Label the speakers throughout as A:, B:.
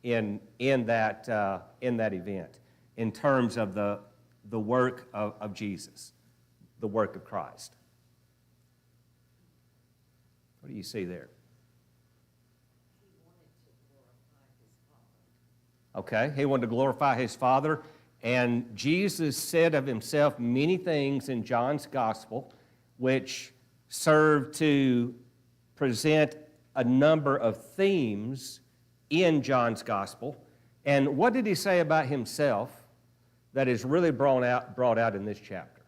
A: in that event in terms of the work of Jesus, the work of Christ. What do you see there? Okay, he wanted to glorify his Father, and Jesus said of himself many things in John's Gospel which serve to present a number of themes in John's Gospel. And what did he say about himself that is really brought out in this chapter?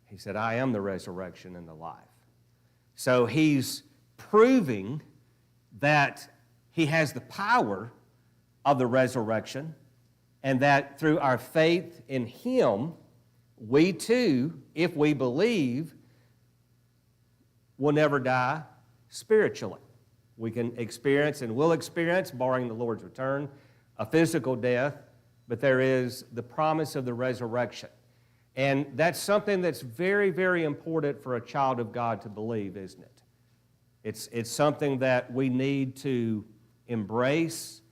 A: He said, I am the resurrection and the life. So he's proving that he has the power of the resurrection, and that through our faith in him, we too, if we believe, will never die spiritually. We can experience and will experience, barring the Lord's return, a physical death, but there is the promise of the resurrection. And that's something that's very, very important for a child of God to believe, isn't it? It's something that we need to embrace.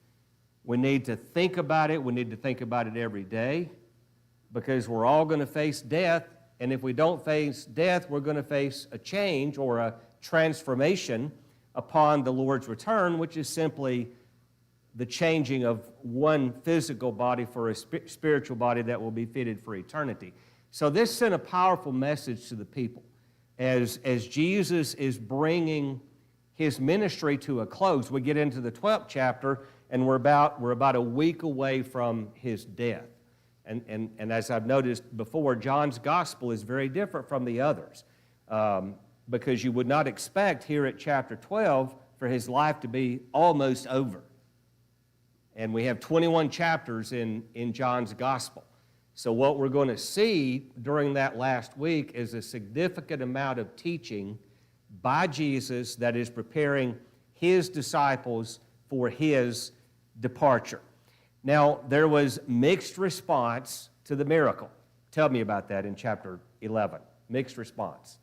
A: We need to think about it. We need to think about it every day, because we're all going to face death, and if we don't face death, we're going to face a change or a transformation upon the Lord's return, which is simply the changing of one physical body for a spiritual body that will be fitted for eternity. So this sent a powerful message to the people as Jesus is bringing his ministry to a close. We get into the 12th chapter, and we're about a week away from his death. And as I've noticed before, John's gospel is very different from the others, because you would not expect here at chapter 12 for his life to be almost over. And we have 21 chapters in John's gospel. So what we're going to see during that last week is a significant amount of teaching by Jesus that is preparing his disciples for his departure. Now, there was mixed response to the miracle. Tell me about that in chapter 11. Mixed response.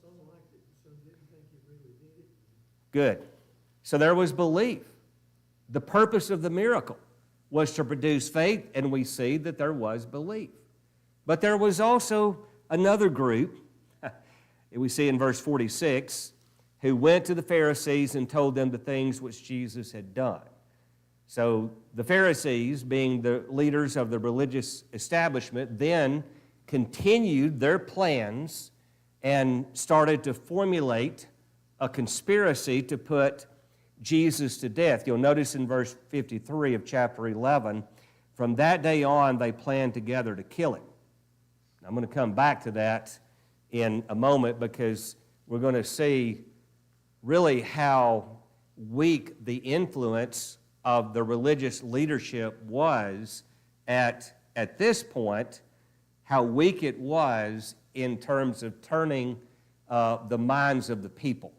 B: Some liked it, some didn't think he really did it.
A: Good. So there was belief. The purpose of the miracle was to produce faith, and we see that there was belief. But there was also another group, we see in verse 46, who went to the Pharisees and told them the things which Jesus had done. So the Pharisees, being the leaders of the religious establishment, then continued their plans and started to formulate a conspiracy to put Jesus to death. You'll notice in verse 53 of chapter 11, from that day on they planned together to kill him. I'm going to come back to that in a moment, because we're going to see really how weak the influence of the religious leadership was at this point, how weak it was in terms of turning the minds of the people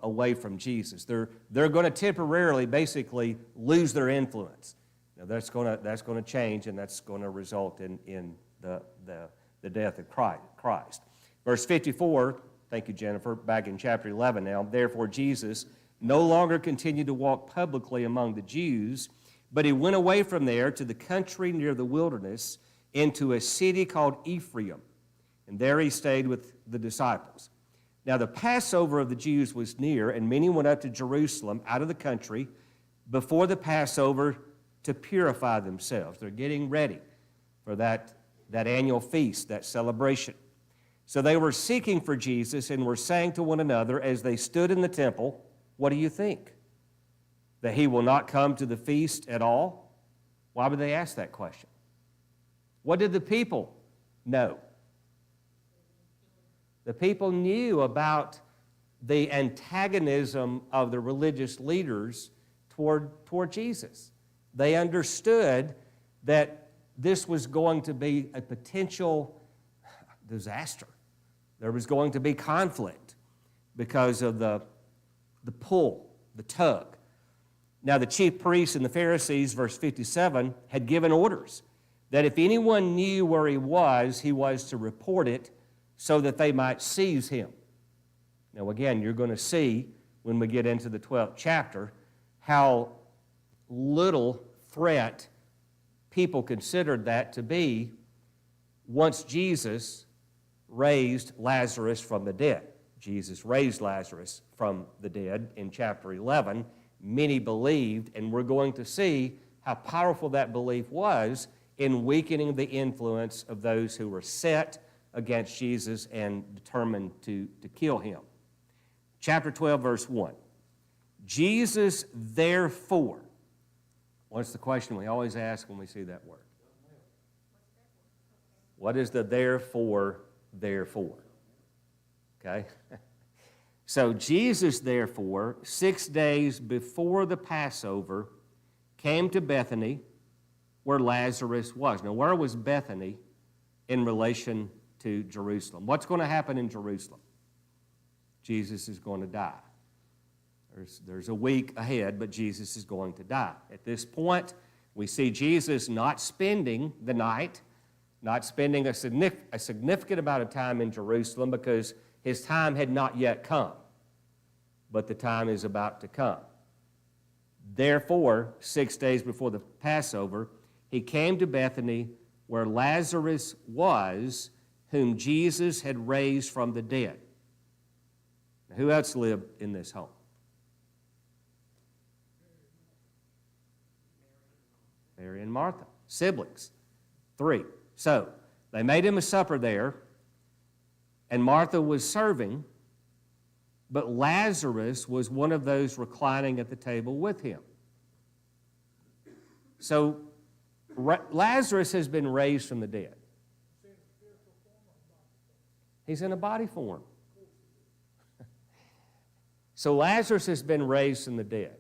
A: away from Jesus. They're going to temporarily, basically, lose their influence. Now that's going to change, and that's going to result in the death of Christ. Verse 54. Thank you, Jennifer. Back in chapter 11 now. Therefore, Jesus no longer continued to walk publicly among the Jews, but he went away from there to the country near the wilderness, into a city called Ephraim. And there he stayed with the disciples. Now the Passover of the Jews was near, and many went up to Jerusalem out of the country before the Passover to purify themselves. They're getting ready for that annual feast, that celebration. So they were seeking for Jesus and were saying to one another as they stood in the temple, what do you think? That he will not come to the feast at all? Why would they ask that question? What did the people know? The people knew about the antagonism of the religious leaders toward Jesus. They understood that this was going to be a potential disaster. There was going to be conflict because of the pull, the tug. Now the chief priests and the Pharisees, verse 57, had given orders that if anyone knew where he was to report it so that they might seize him. Now, again, you're going to see when we get into the 12th chapter how little threat people considered that to be once Jesus raised Lazarus from the dead. Jesus raised Lazarus from the dead in chapter 11. Many believed, and we're going to see how powerful that belief was in weakening the influence of those who were set against Jesus and determined to kill him. Chapter 12, verse 1. Jesus, therefore. What's the question we always ask when we see that word? What is the therefore? Okay? So Jesus, therefore, 6 days before the Passover, came to Bethany where Lazarus was. Now, where was Bethany in relation to Jerusalem? What's going to happen in Jerusalem? Jesus is going to die. There's a week ahead, but Jesus is going to die. At this point, we see Jesus not spending the night, not spending a significant amount of time in Jerusalem because his time had not yet come, but the time is about to come. Therefore, 6 days before the Passover, he came to Bethany where Lazarus was, whom Jesus had raised from the dead. Now, who else lived in this home? Mary and Martha, siblings, 3. So, they made him a supper there, and Martha was serving, but Lazarus was one of those reclining at the table with him. So, Lazarus has been raised from the dead. He's in a body form. So Lazarus has been raised from the dead.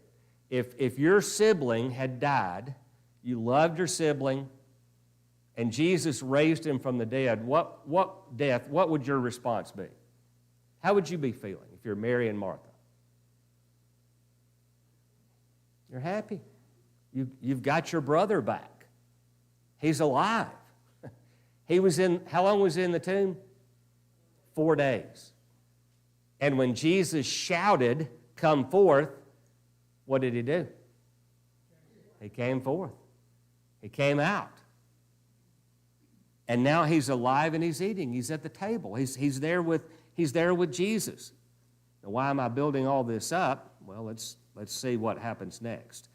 A: If your sibling had died, you loved your sibling, and Jesus raised him from the dead, what would your response be? How would you be feeling if you're Mary and Martha? You're happy. You've got your brother back. He's alive. How long was he in the tomb? 4 days. And when Jesus shouted, "Come forth," what did he do? He came forth. He came out. And now he's alive and he's eating. He's at the table. He's there with Jesus. Now, why am I building all this up? Well, let's see what happens next.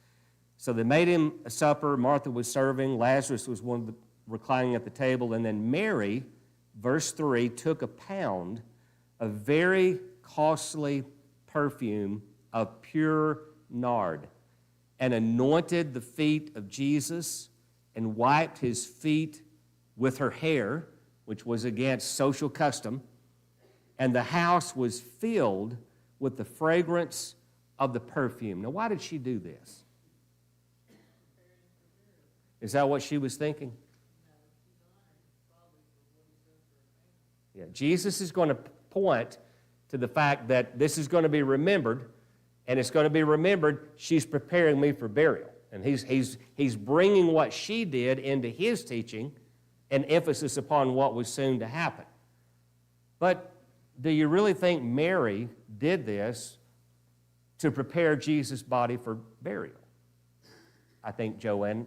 A: So they made him a supper. Martha was serving. Lazarus was reclining at the table. And then Mary, verse 3, took a pound of very costly perfume of pure nard and anointed the feet of Jesus and wiped his feet with her hair, which was against social custom. And the house was filled with the fragrance of the perfume. Now, why did she do this? Is that what she was thinking? Yeah, Jesus is going to point to the fact that this is going to be remembered, and it's going to be remembered she's preparing me for burial. And he's bringing what she did into his teaching and emphasis upon what was soon to happen. But do you really think Mary did this to prepare Jesus' body for burial? I think Joanne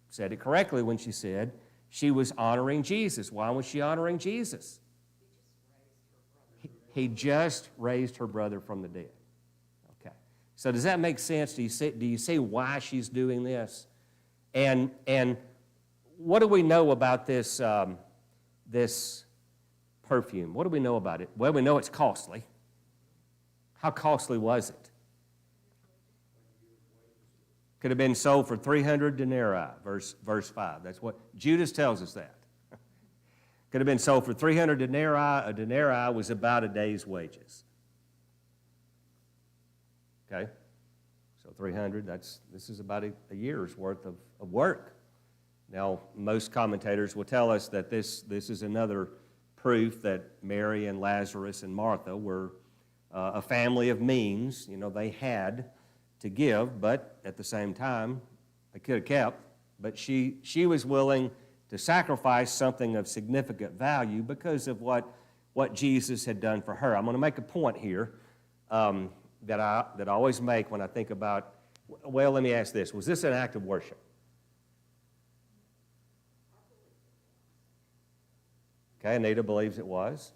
A: said it correctly when she said she was honoring Jesus. Why was she honoring Jesus? He just raised her brother from the dead. Okay. So does that make sense? Do you see why she's doing this? And what do we know about this, this perfume? What do we know about it? Well, we know it's costly. How costly was it? Could have been sold for 300 denarii, verse 5. That's what Judas tells us that. Could have been sold for 300 denarii. A denarii was about a day's wages. Okay? So 300, this is about a year's worth of work. Now, most commentators will tell us that this is another proof that Mary and Lazarus and Martha were a family of means. You know, they had to give, but at the same time, they could have kept. But she was willing to sacrifice something of significant value because of what what Jesus had done for her. I'm going to make a point here that I always make when I think about, well, let me ask this. Was this an act of worship? Okay, Anita believes it was.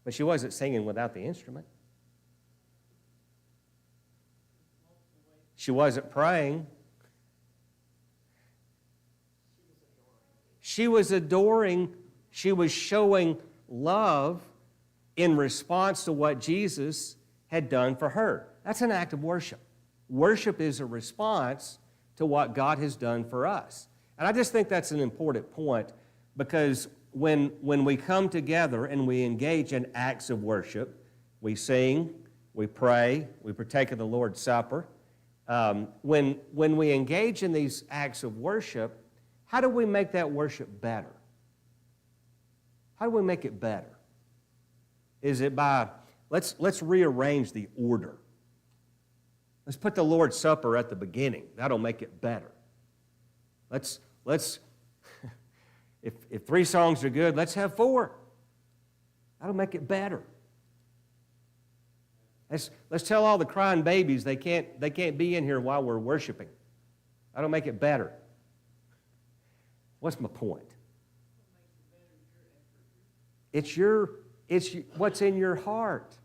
A: But she wasn't singing without the instrument. She wasn't praying. She was adoring. She was showing love in response to what Jesus had done for her. That's an act of worship. Worship is a response to what God has done for us. And I just think that's an important point, because when we come together and we engage in acts of worship, we sing, we pray, we partake of the Lord's Supper. When we engage in these acts of worship, how do we make that worship better? How do we make it better? Is it by, let's rearrange the order. Let's put the Lord's Supper at the beginning. That'll make it better. Let's if 3 songs are good, let's have 4. That'll make it better. Let's tell all the crying babies they can't be in here while we're worshiping. That'll make it better. What's my point? It's what's in your heart.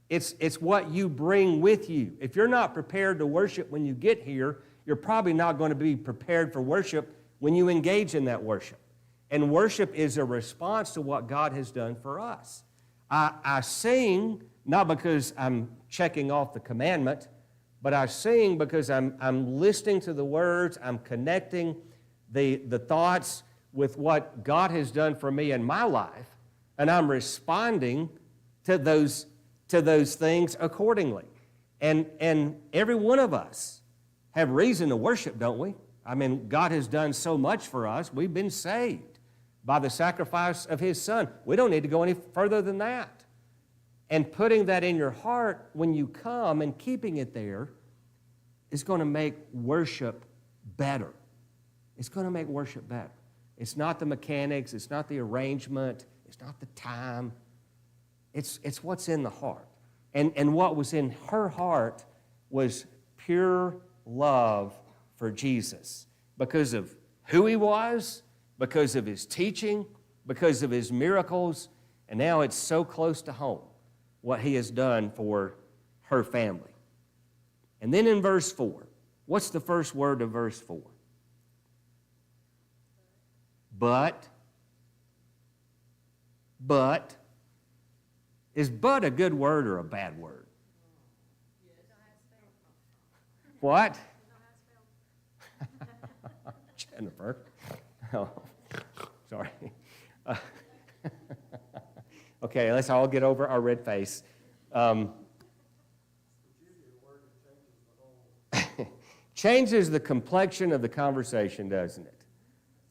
A: It's what you bring with you. If you're not prepared to worship when you get here, you're probably not going to be prepared for worship when you engage in that worship. And worship is a response to what God has done for us. I sing not because I'm checking off the commandment, but I sing because I'm listening to the words, I'm connecting the thoughts with what God has done for me in my life, and I'm responding to those things accordingly. And every one of us have reason to worship, don't we? I mean, God has done so much for us. We've been saved by the sacrifice of His Son. We don't need to go any further than that. And putting that in your heart when you come and keeping it there is going to make worship better. It's going to make worship better. It's not the mechanics. It's not the arrangement. It's not the time. It's what's in the heart. And what was in her heart was pure love for Jesus because of who He was, because of His teaching, because of His miracles, and now it's so close to home what He has done for her family. And then in verse 4, what's the first word of verse 4? But. Is but a good word or a bad word? What? Jennifer. Oh, sorry. Okay, let's all get over our red face. Changes the complexion of the conversation, doesn't it?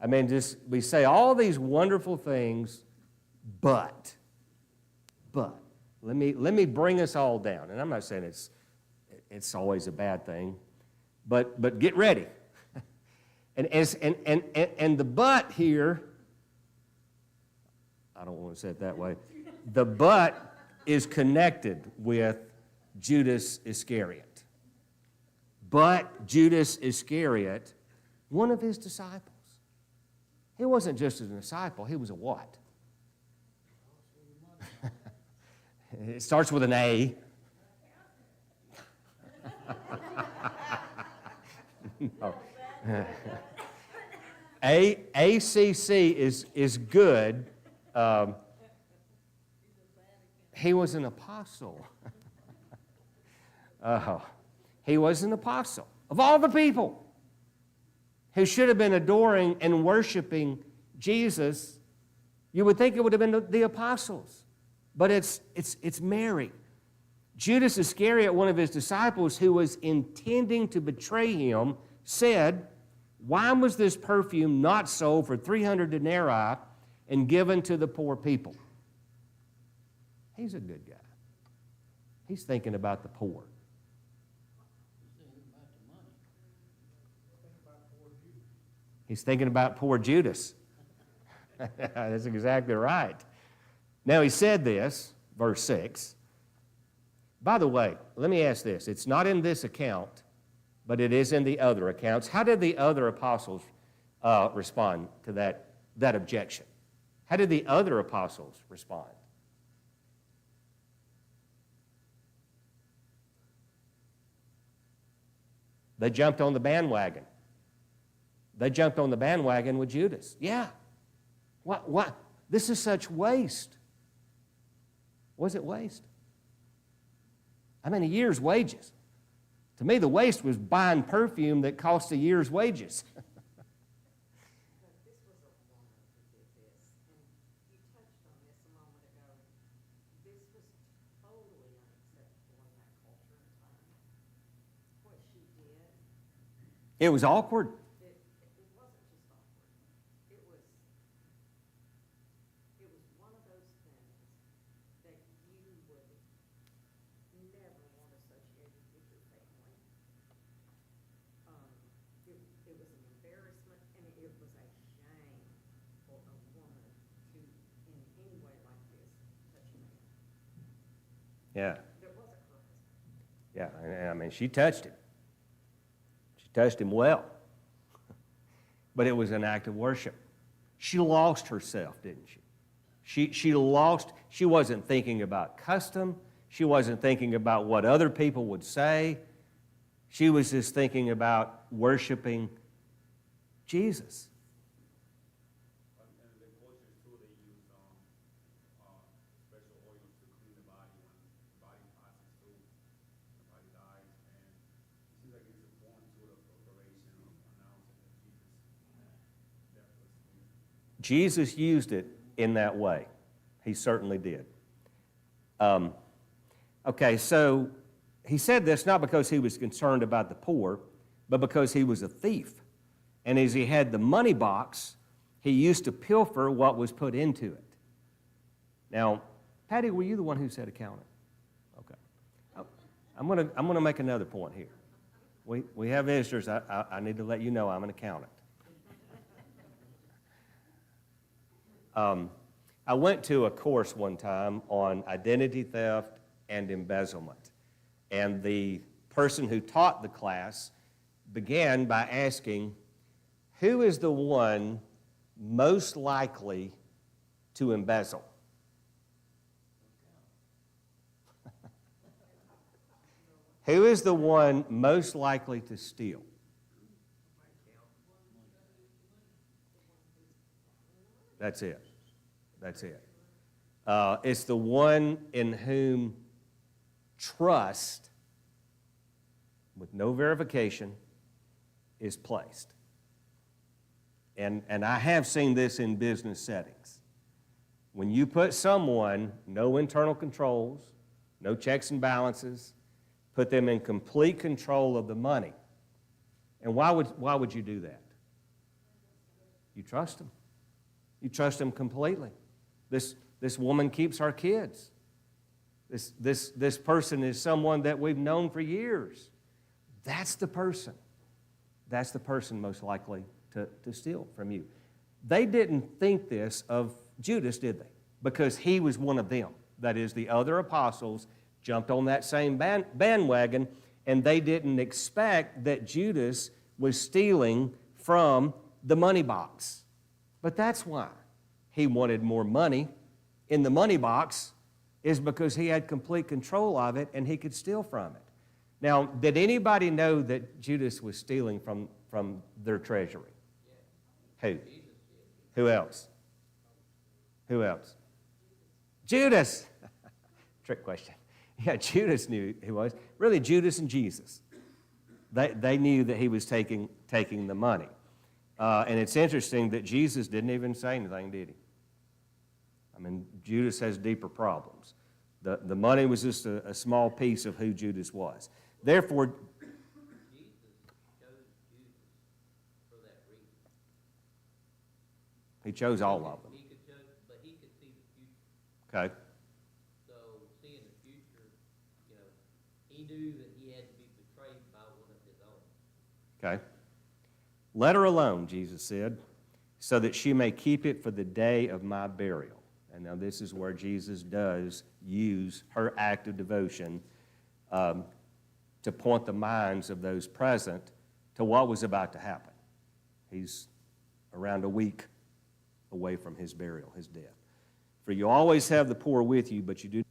A: I mean, just we say all these wonderful things, but let me bring us all down. And I'm not saying it's always a bad thing, but get ready. And the but here, I don't want to say it that way. The but is connected with Judas Iscariot. But Judas Iscariot, one of His disciples. He wasn't just a disciple, he was a what? It starts with an A. No. ACC is good. He was an apostle. He was an apostle. Of all the people who should have been adoring and worshiping Jesus, you would think it would have been the apostles. But it's Mary. Judas Iscariot, one of His disciples who was intending to betray Him, said, "Why was this perfume not sold for 300 denarii and given to the poor people?" He's a good guy. He's thinking about the poor. He's thinking about poor Judas. That's exactly right. Now he said this, verse 6. By the way, let me ask this. It's not in this account, but it is in the other accounts. How did the other apostles respond to that objection? How did the other apostles respond? They jumped on the bandwagon. They jumped on the bandwagon with Judas. Yeah. What? This is such waste. Was it waste? I mean, a year's wages. To me, the waste was buying perfume that cost a year's wages.
C: But this was a woman who did this, and you touched on this a moment ago. This was totally unacceptable in that culture and time. What she did,
A: It was awkward.
C: it wasn't just awkward. It was one of those things that you would never want associated with your family. It was an embarrassment, and it was a shame for a woman to, in any way like this, touch a man.
A: Yeah.
C: There was a purpose.
A: Yeah, I mean, she touched him. She touched him well. But it was an act of worship. She lost herself, didn't she? She wasn't thinking about custom. She wasn't thinking about what other people would say. She was just thinking about worshiping Jesus.
D: And the cultures too, they use special oils to clean the body when the body passes through, the body dies, and it seems like it's a form too of preparation of announcing that Jesus' death was near.
A: Jesus used it in that way. He certainly did. Okay, so he said this not because he was concerned about the poor, but because he was a thief. And as he had the money box, he used to pilfer what was put into it. Now, Patty, were you the one who said accountant? Okay. I'm gonna make another point here. We have visitors. I need to let you know I'm an accountant. I went to a course one time on identity theft and embezzlement. And the person who taught the class began by asking, who is the one most likely to embezzle? Who is the one most likely to steal? That's it. That's it. It's the one in whom trust, with no verification, is placed. And I have seen this in business settings. When you put someone, no internal controls, no checks and balances, put them in complete control of the money. And why would you do that? You trust them. You trust them completely. This woman keeps our kids. This person is someone that we've known for years. That's the person. That's the person most likely to steal from you. They didn't think this of Judas, did they? Because he was one of them. That is, the other apostles jumped on that same bandwagon, and they didn't expect that Judas was stealing from the money box. But that's why he wanted more money in the money box, is because he had complete control of it and he could steal from it. Now, did anybody know that Judas was stealing from their treasury? Who? Who else? Who else? Judas. Trick question. Yeah, Judas knew he was. Really, Judas and Jesus. They knew that he was taking the money. And it's interesting that Jesus didn't even say anything, did he? I mean, Judas has deeper problems. The money was just a small piece of who Judas was. Therefore,
E: Jesus chose Judas for that reason.
A: he chose all of them.
E: He could chose, but he could see the future.
A: Okay.
E: So seeing the future, he knew that he had to be betrayed by one of his own.
A: Okay. Let her alone, Jesus said. so that she may keep it for the day of my burial. And now this is where Jesus does use her act of devotion to point the minds of those present to what was about to happen. He's around a week away from his burial, his death. For you always have the poor with you, but you do.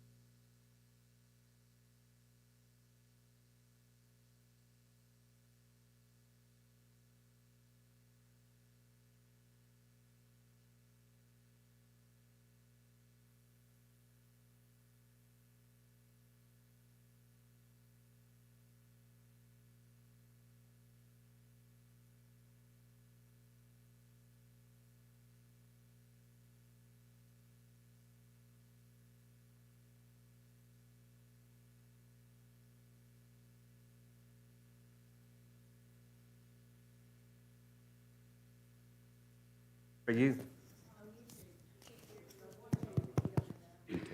A: For you? You too.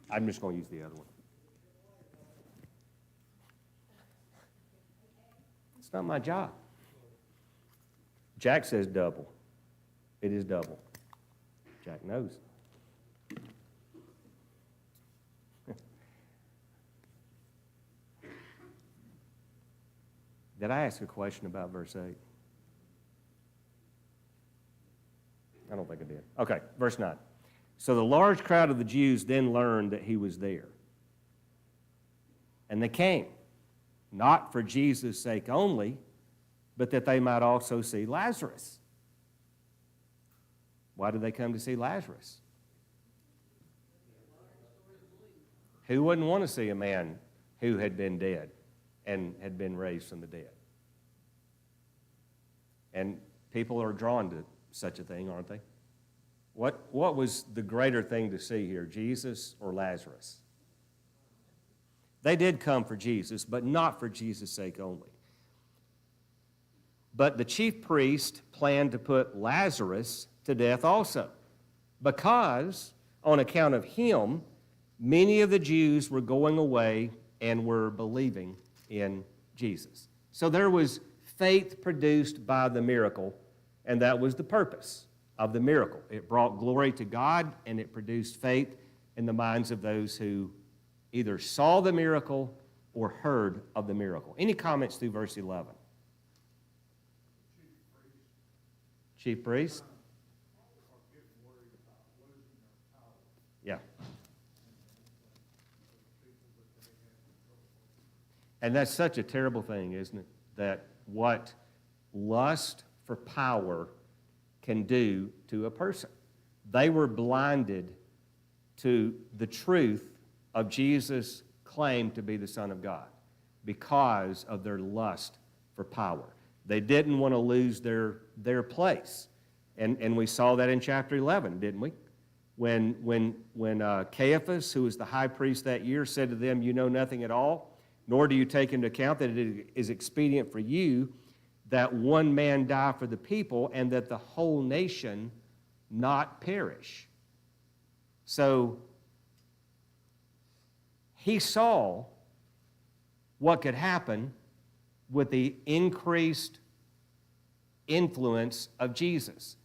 A: I'm just going to use the other one. It's not my job. Jack says double. It is double. Jack knows. Did I ask a question about verse 8? I don't think I did. Okay, verse 9. So the large crowd of the Jews then learned that he was there. And they came, not for Jesus' sake only, but that they might also see Lazarus. Why did they come to see Lazarus? Who wouldn't want to see a man who had been dead and had been raised from the dead? And people are drawn to such a thing, aren't they? What was the greater thing to see here, Jesus or Lazarus? They did come for Jesus, but not for Jesus' sake only. But the chief priest planned to put Lazarus to death also, because on account of him, many of the Jews were going away and were believing in Jesus. So there was faith produced by the miracle, and that was the purpose of the miracle. It brought glory to God, and it produced faith in the minds of those who either saw the miracle or heard of the miracle. Any comments through verse 11? Chief priest? Yeah. And that's such a terrible thing, isn't it? That what lust for power can do to a person. They were blinded to the truth of Jesus' claim to be the Son of God because of their lust for power. They didn't want to lose their place. And we saw that in chapter 11, didn't we? When Caiaphas, who was the high priest that year, said to them, "You know nothing at all, nor do you take into account that it is expedient for you that one man die for the people and that the whole nation not perish." So he saw what could happen with the increased influence of Jesus.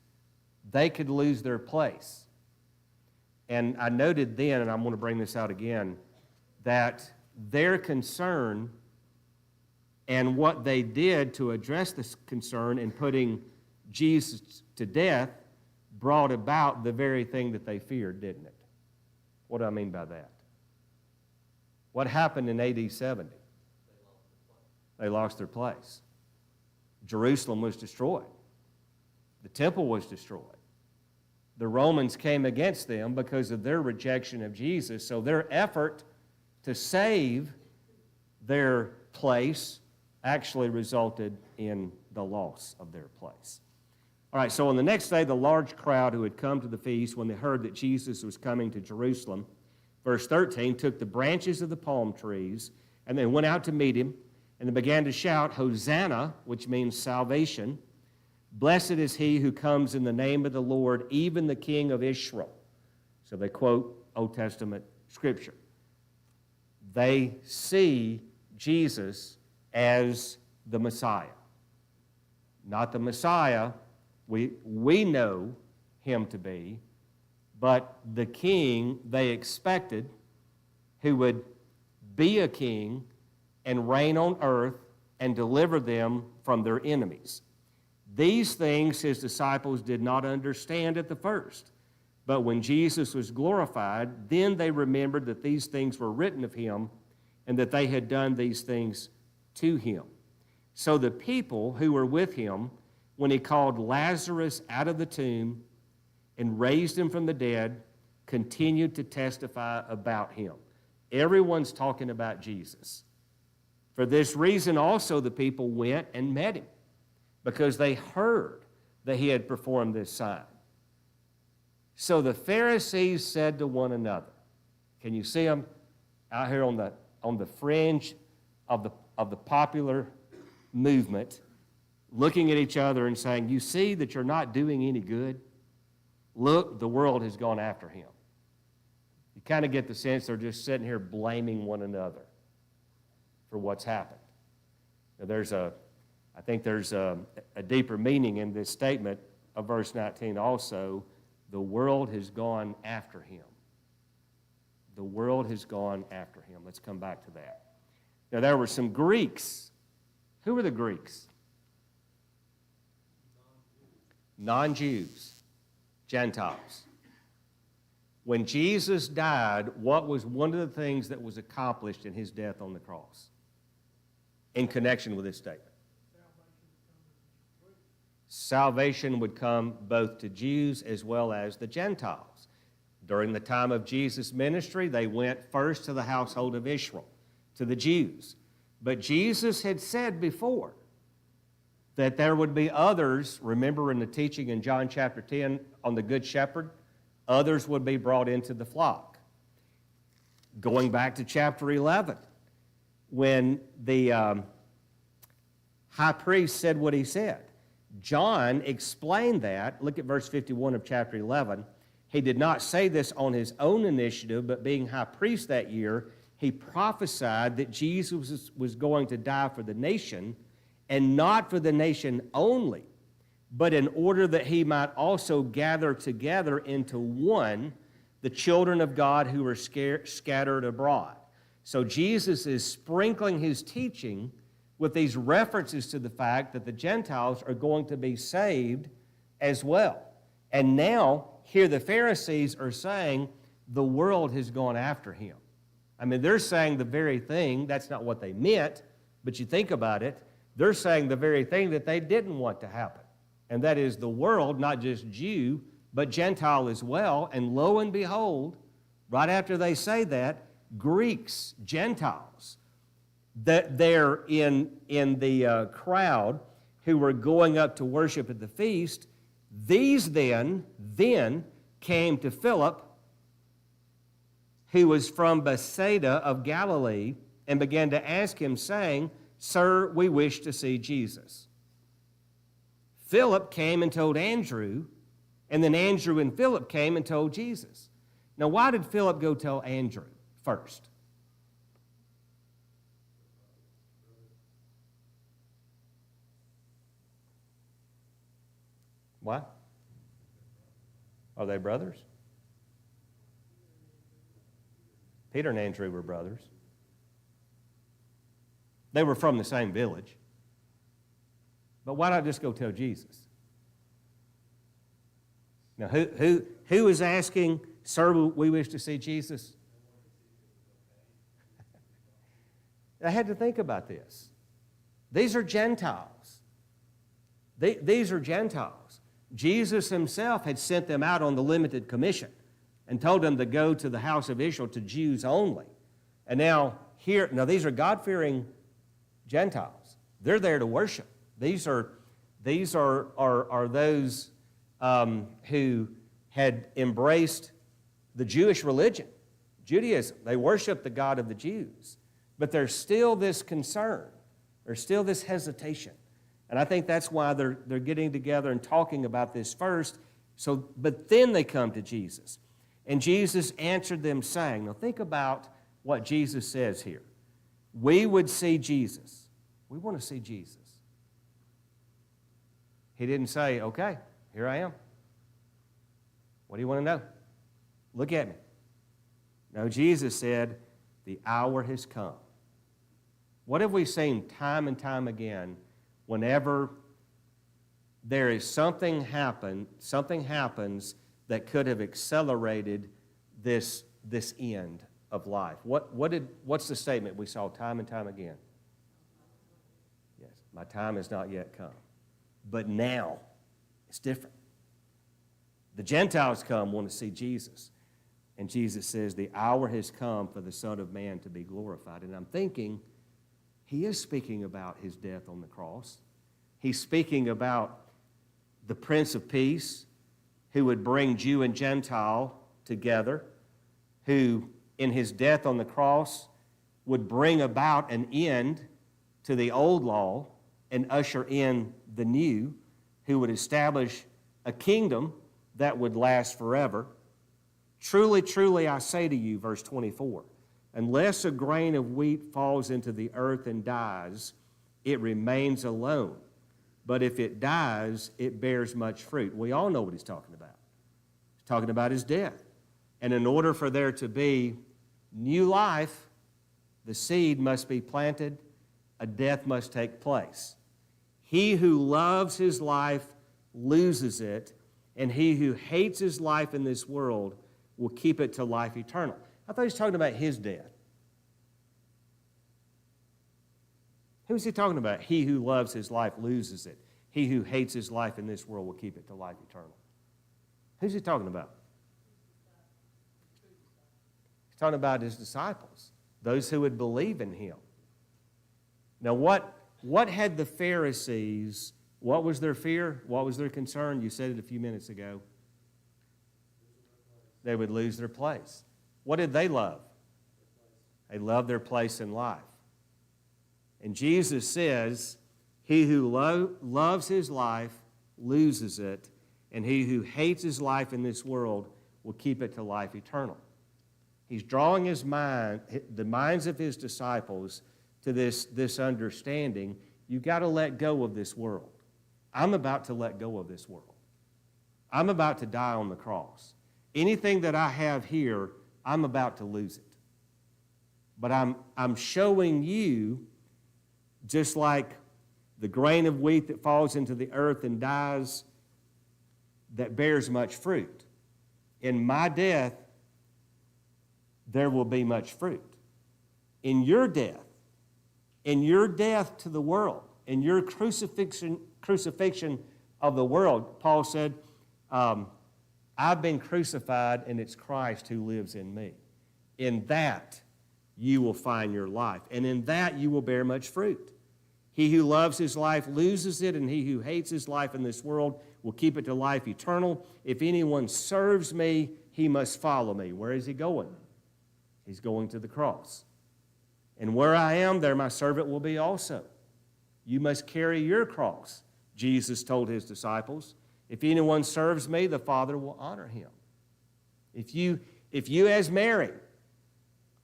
A: They could lose their place. And I noted then, and I'm going to bring this out again, that their concern and what they did to address this concern in putting Jesus to death brought about the very thing that they feared, didn't it? What do I mean by that? What happened in AD 70? They lost their place. Jerusalem was destroyed. The temple was destroyed. The Romans came against them because of their rejection of Jesus, so their effort to save their place actually resulted in the loss of their place. All right, so on the next day, the large crowd who had come to the feast, when they heard that Jesus was coming to Jerusalem, verse 13, took the branches of the palm trees, and they went out to meet him, and they began to shout, "Hosanna," which means salvation. "Blessed is he who comes in the name of the Lord, even the King of Israel." So they quote Old Testament scripture. They see Jesus as the Messiah. Not the Messiah we know him to be, but the king they expected, who would be a king and reign on earth and deliver them from their enemies. These things his disciples did not understand at the first. But when Jesus was glorified, then they remembered that these things were written of him and that they had done these things to him. So the people who were with him, when he called Lazarus out of the tomb and raised him from the dead, continued to testify about him. Everyone's talking about Jesus. For this reason also the people went and met him, because they heard that he had performed this sign. So the Pharisees said to one another, can you see them out here on the fringe of the popular movement, looking at each other and saying, you see that you're not doing any good? Look, the world has gone after him. You kind of get the sense they're just sitting here blaming one another for what's happened. Now, I think there's a deeper meaning in this statement of verse 19 also. The world has gone after him. The world has gone after him. Let's come back to that. Now, there were some Greeks. Who were the Greeks? Non-Jews, Gentiles. When Jesus died, what was one of the things that was accomplished in his death on the cross in connection with this statement? Salvation would come both to Jews as well as the Gentiles. During the time of Jesus' ministry, they went first to the household of Israel, to the Jews. But Jesus had said before that there would be others, remember in the teaching in John chapter 10 on the Good Shepherd, others would be brought into the flock. Going back to chapter 11, when the high priest said what he said, John explained that. Look at verse 51 of chapter 11. He did not say this on his own initiative, but being high priest that year, he prophesied that Jesus was going to die for the nation, and not for the nation only, but in order that he might also gather together into one the children of God who were scattered abroad. So Jesus is sprinkling his teaching with these references to the fact that the Gentiles are going to be saved as well. And now, here the Pharisees are saying the world has gone after him. I mean, they're saying the very thing, that's not what they meant, but you think about it, they're saying the very thing that they didn't want to happen. And that is the world, not just Jew, but Gentile as well. And lo and behold, right after they say that, Greeks, Gentiles, that they're in the crowd who were going up to worship at the feast, these then came to Philip, who was from Bethsaida of Galilee, and began to ask him, saying, Sir, we wish to see Jesus. Philip came and told Andrew, and then Andrew and Philip came and told Jesus. Now, why did Philip go tell Andrew first? Why? Are they brothers? Peter and Andrew were brothers. They were from the same village. But why not just go tell Jesus? Now, who is asking, Sir, we wish to see Jesus? I had to think about this. These are Gentiles. These are Gentiles. Jesus himself had sent them out on the limited commission and told them to go to the house of Israel, to Jews only. And now these are God-fearing Gentiles. They're there to worship. These are those who had embraced the Jewish religion, Judaism. They worship the God of the Jews. But there's still this concern. There's still this hesitation. And I think that's why they're getting together and talking about this first. But then they come to Jesus. And Jesus answered them, saying, now think about what Jesus says here. We would see Jesus. We want to see Jesus. He didn't say, okay, Here I am. What do you want to know? Look at me. No, Jesus said, the hour has come. What have we seen time and time again whenever there is something happens that could have accelerated this end of life? What's the statement we saw time and time again? Yes, my time has not yet come. But now, it's different. The Gentiles want to see Jesus. And Jesus says, the hour has come for the Son of Man to be glorified. And I'm thinking, he is speaking about his death on the cross. He's speaking about the Prince of Peace, who would bring Jew and Gentile together, who in his death on the cross would bring about an end to the old law and usher in the new, who would establish a kingdom that would last forever. Truly, truly, I say to you, verse 24, unless a grain of wheat falls into the earth and dies, it remains alone. But if it dies, it bears much fruit. We all know what he's talking about. He's talking about his death. And in order for there to be new life, the seed must be planted, a death must take place. He who loves his life loses it, and he who hates his life in this world will keep it to life eternal. I thought he was talking about his death. Who is he talking about? He who loves his life loses it. He who hates his life in this world will keep it to life eternal. Who's he talking about? He's talking about his disciples, those who would believe in him. Now, what had the Pharisees, what was their fear? What was their concern? You said it a few minutes ago. They would lose their place. What did they love? They loved their place in life. And Jesus says, he who loves his life loses it, and he who hates his life in this world will keep it to life eternal. He's drawing the minds of his disciples to this understanding. You've got to let go of this world. I'm about to let go of this world. I'm about to die on the cross. Anything that I have here, I'm about to lose it. But I'm showing you, just like the grain of wheat that falls into the earth and dies, that bears much fruit. In my death, there will be much fruit. In your death to the world, in your crucifixion of the world, Paul said, I've been crucified, and it's Christ who lives in me. In that you will find your life, and in that you will bear much fruit. He who loves his life loses it, and he who hates his life in this world will keep it to life eternal. If anyone serves me, he must follow me. Where is he going? He's going to the cross. And where I am, there my servant will be also. You must carry your cross, Jesus told his disciples. If anyone serves me, the Father will honor him. If you as Mary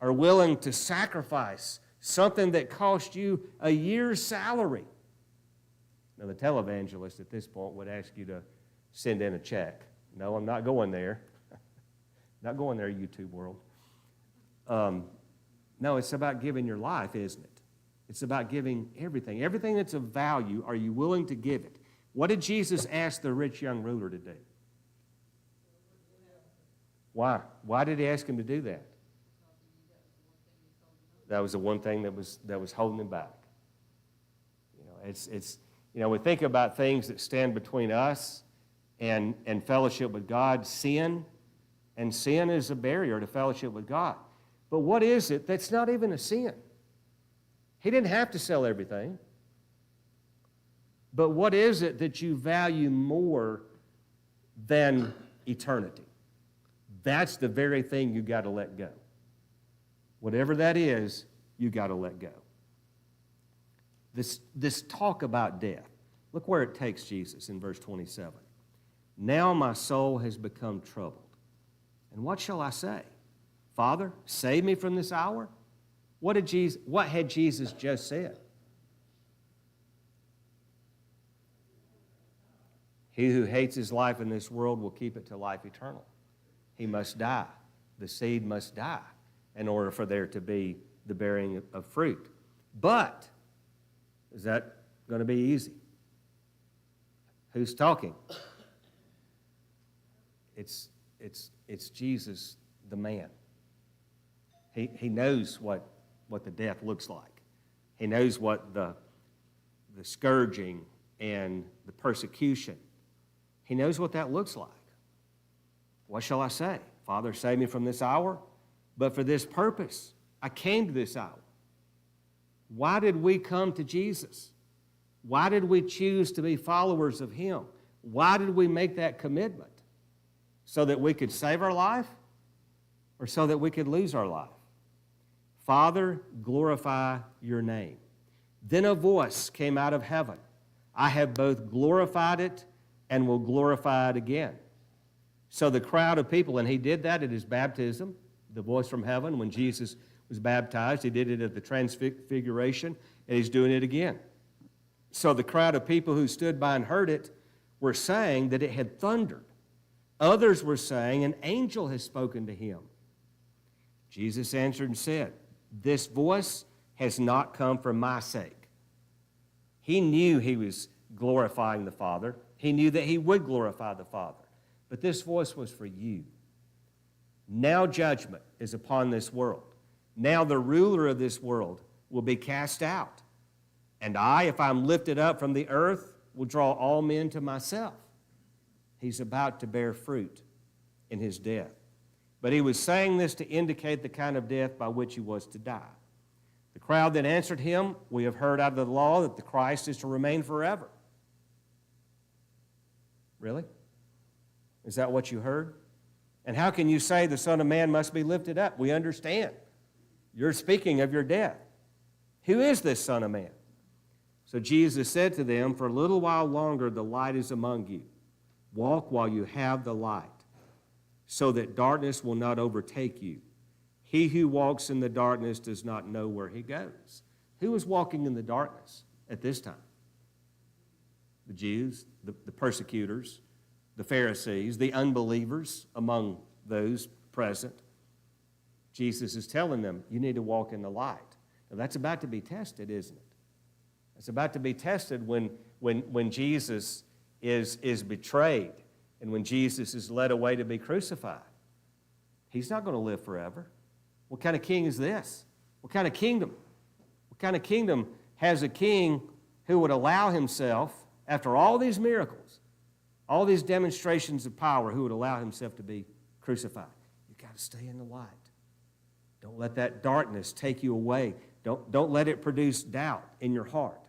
A: are willing to sacrifice something that cost you a year's salary. Now, the televangelist at this point would ask you to send in a check. No, I'm not going there. Not going there, YouTube world. No, it's about giving your life, isn't it? It's about giving everything. Everything that's of value, are you willing to give it? What did Jesus ask the rich young ruler to do? Why? Why did he ask him to do that? That was the one thing that was holding him back. We think about things that stand between us and fellowship with God. Sin is a barrier to fellowship with God. But what is it that's not even a sin? He didn't have to sell everything. But what is it that you value more than eternity? That's the very thing you got to let go. Whatever that is, you got to let go. This talk about death, look where it takes Jesus in verse 27. Now my soul has become troubled. And what shall I say? Father, save me from this hour? What had Jesus just said? He who hates his life in this world will keep it to life eternal. He must die. The seed must die in order for there to be the bearing of fruit. But is that going to be easy? Who's talking? It's Jesus, the man. He knows what the death looks like. He knows what the scourging and the persecution, he knows what that looks like. What shall I say? Father, save me from this hour, but for this purpose I came to this hour. Why did we come to Jesus? Why did we choose to be followers of him? Why did we make that commitment? So that we could save our life or so that we could lose our life? Father, glorify your name. Then a voice came out of heaven. I have both glorified it and will glorify it again. So the crowd of people, and he did that at his baptism, the voice from heaven, when Jesus was baptized. He did it at the transfiguration, and he's doing it again. So the crowd of people who stood by and heard it were saying that it had thundered. Others were saying an angel has spoken to him. Jesus answered and said, this voice has not come for my sake. He knew he was glorifying the Father. He knew that he would glorify the Father. But this voice was for you. Now judgment is upon this world. Now the ruler of this world will be cast out. And I, if I'm lifted up from the earth, will draw all men to myself. He's about to bear fruit in his death. But he was saying this to indicate the kind of death by which he was to die. The crowd then answered him, we have heard out of the law that the Christ is to remain forever. Really? Is that what you heard? And how can you say the Son of Man must be lifted up? We understand. You're speaking of your death. Who is this Son of Man? So Jesus said to them, for a little while longer the light is among you. Walk while you have the light, so that darkness will not overtake you. He who walks in the darkness does not know where he goes. Who was walking in the darkness at this time? The Jews, the persecutors, the Pharisees, the unbelievers among those present. Jesus is telling them, you need to walk in the light. Now that's about to be tested, isn't it? It's about to be tested when Jesus is betrayed and when Jesus is led away to be crucified. He's not going to live forever. What kind of king is this? What kind of kingdom? What kind of kingdom has a king who would allow himself, after all these miracles, all these demonstrations of power, who would allow himself to be crucified? You've got to stay in the light. Don't let that darkness take you away. Don't let it produce doubt in your heart.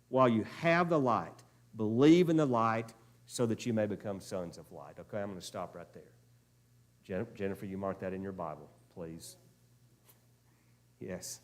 A: While you have the light, believe in the light so that you may become sons of light. Okay, I'm going to stop right there. Jennifer, you mark that in your Bible, please. Yes.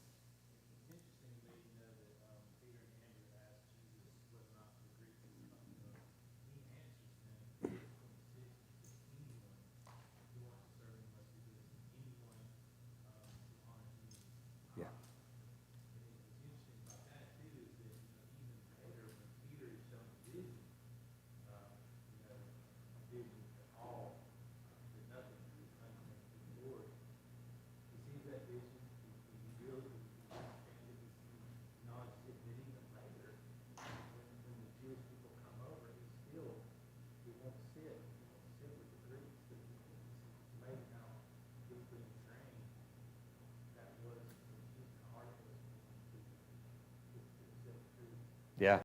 A: Yeah.